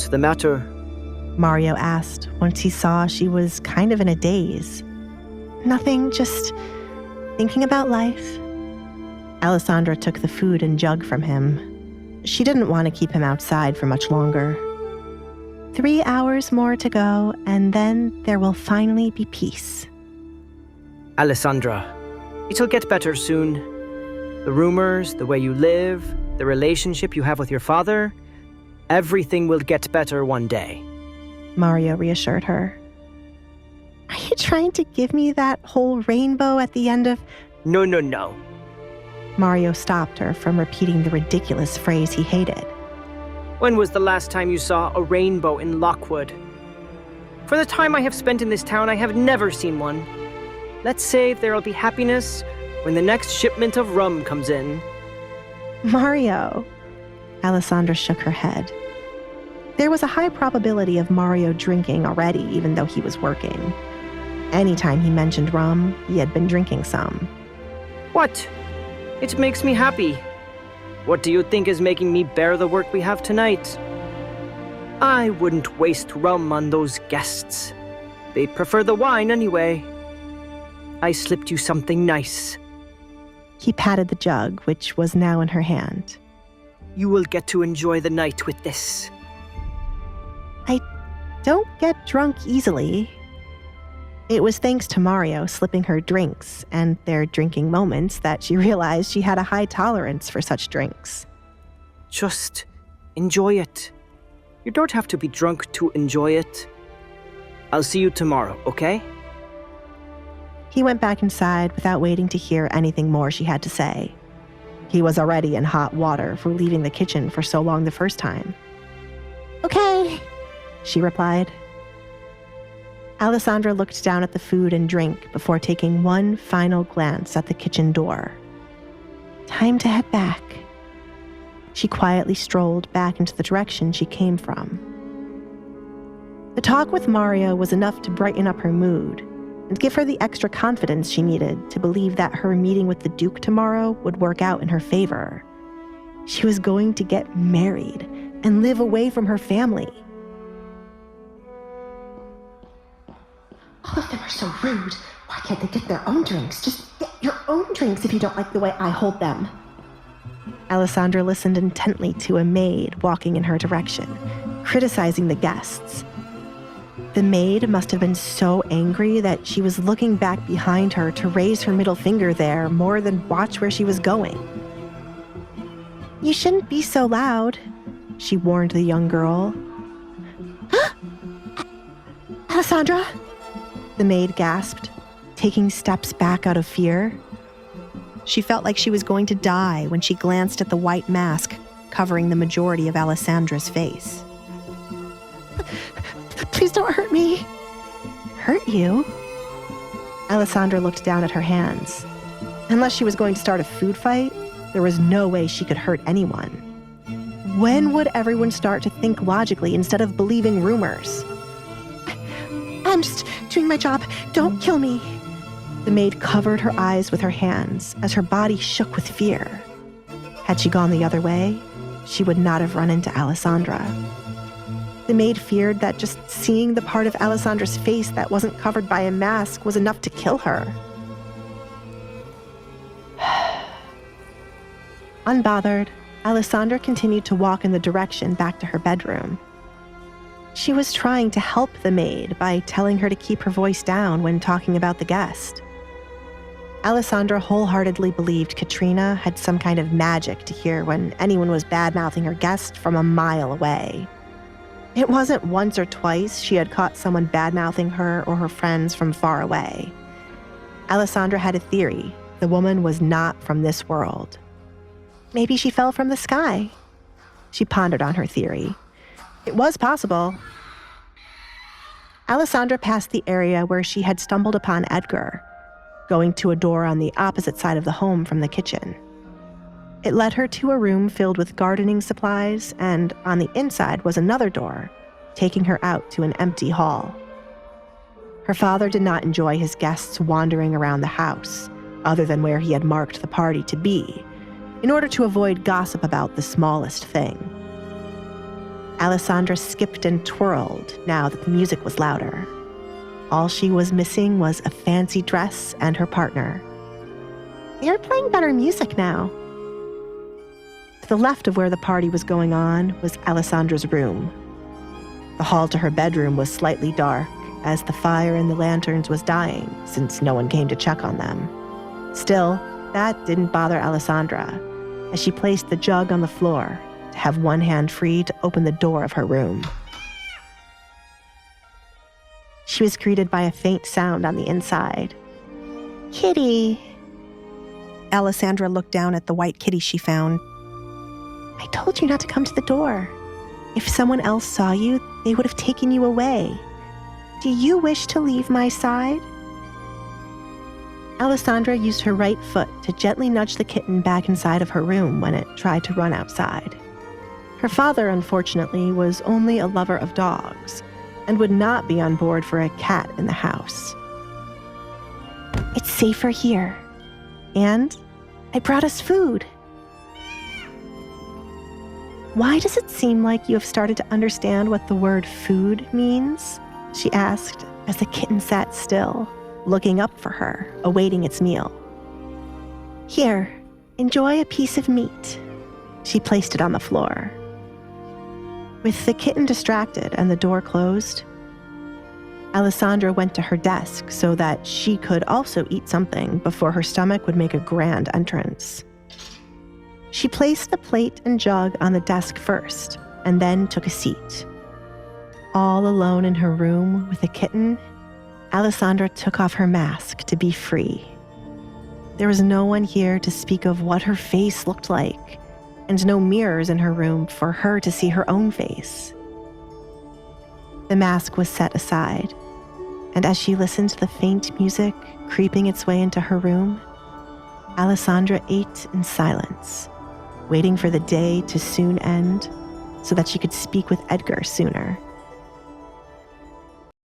What's the matter? Mario asked once he saw she was kind of in a daze. Nothing, just thinking about life. Alessandra took the food and jug from him. She didn't want to keep him outside for much longer. 3 hours more to go, and then there will finally be peace. Alessandra, it'll get better soon. The rumors, the way you live, the relationship you have with your father, everything will get better one day. Mario reassured her. Are you trying to give me that whole rainbow at the end of... No. Mario stopped her from repeating the ridiculous phrase he hated. When was the last time you saw a rainbow in Lockwood? For the time I have spent in this town, I have never seen one. Let's say there'll be happiness when the next shipment of rum comes in. Mario. Alessandra shook her head. There was a high probability of Mario drinking already, even though he was working. Anytime he mentioned rum, he had been drinking some. What? It makes me happy. What do you think is making me bear the work we have tonight? I wouldn't waste rum on those guests. They prefer the wine anyway. I slipped you something nice. He patted the jug, which was now in her hand. You will get to enjoy the night with this. I don't get drunk easily. It was thanks to Mario slipping her drinks and their drinking moments that she realized she had a high tolerance for such drinks. Just enjoy it. You don't have to be drunk to enjoy it. I'll see you tomorrow, okay? He went back inside without waiting to hear anything more she had to say. He was already in hot water for leaving the kitchen for so long the first time. Okay, she replied. Alessandra looked down at the food and drink before taking one final glance at the kitchen door. Time to head back. She quietly strolled back into the direction she came from. The talk with Mario was enough to brighten up her mood and give her the extra confidence she needed to believe that her meeting with the Duke tomorrow would work out in her favor. She was going to get married and live away from her family. All of them are so rude. Why can't they get their own drinks? Just get your own drinks if you don't like the way I hold them. Alessandra listened intently to a maid walking in her direction, criticizing the guests. The maid must have been so angry that she was looking back behind her to raise her middle finger there more than watch where she was going. You shouldn't be so loud, she warned the young girl. Alessandra? The maid gasped, taking steps back out of fear. She felt like she was going to die when she glanced at the white mask covering the majority of Alessandra's face. Please don't hurt me. Hurt you? Alessandra looked down at her hands. Unless she was going to start a food fight, there was no way she could hurt anyone. When would everyone start to think logically instead of believing rumors? I'm just doing my job. Don't kill me. The maid covered her eyes with her hands as her body shook with fear. Had she gone the other way, she would not have run into Alessandra. The maid feared that just seeing the part of Alessandra's face that wasn't covered by a mask was enough to kill her. Unbothered, Alessandra continued to walk in the direction back to her bedroom. She was trying to help the maid by telling her to keep her voice down when talking about the guest. Alessandra wholeheartedly believed Katrina had some kind of magic to hear when anyone was bad-mouthing her guest from a mile away. It wasn't once or twice she had caught someone bad-mouthing her or her friends from far away. Alessandra had a theory. The woman was not from this world. Maybe she fell from the sky. She pondered on her theory. It was possible. Alessandra passed the area where she had stumbled upon Edgar, going to a door on the opposite side of the home from the kitchen. It led her to a room filled with gardening supplies, and on the inside was another door, taking her out to an empty hall. Her father did not enjoy his guests wandering around the house, other than where he had marked the party to be, in order to avoid gossip about the smallest thing. Alessandra skipped and twirled now that the music was louder. All she was missing was a fancy dress and her partner. They're playing better music now. To the left of where the party was going on was Alessandra's room. The hall to her bedroom was slightly dark, as the fire in the lanterns was dying since no one came to check on them. Still, that didn't bother Alessandra, as she placed the jug on the floor to have one hand free to open the door of her room. She was greeted by a faint sound on the inside. Kitty. Alessandra looked down at the white kitty she found. I told you not to come to the door. If someone else saw you, they would have taken you away. Do you wish to leave my side? Alessandra used her right foot to gently nudge the kitten back inside of her room when it tried to run outside. Her father, unfortunately, was only a lover of dogs and would not be on board for a cat in the house. It's safer here. And I brought us food. Why does it seem like you have started to understand what the word food means? She asked as the kitten sat still, looking up for her, awaiting its meal. Here, enjoy a piece of meat. She placed it on the floor. With the kitten distracted and the door closed, Alessandra went to her desk so that she could also eat something before her stomach would make a grand entrance. She placed the plate and jug on the desk first, and then took a seat. All alone in her room with the kitten, Alessandra took off her mask to be free. There was no one here to speak of what her face looked like, and no mirrors in her room for her to see her own face. The mask was set aside, and as she listened to the faint music creeping its way into her room, Alessandra ate in silence, waiting for the day to soon end so that she could speak with Edgar sooner.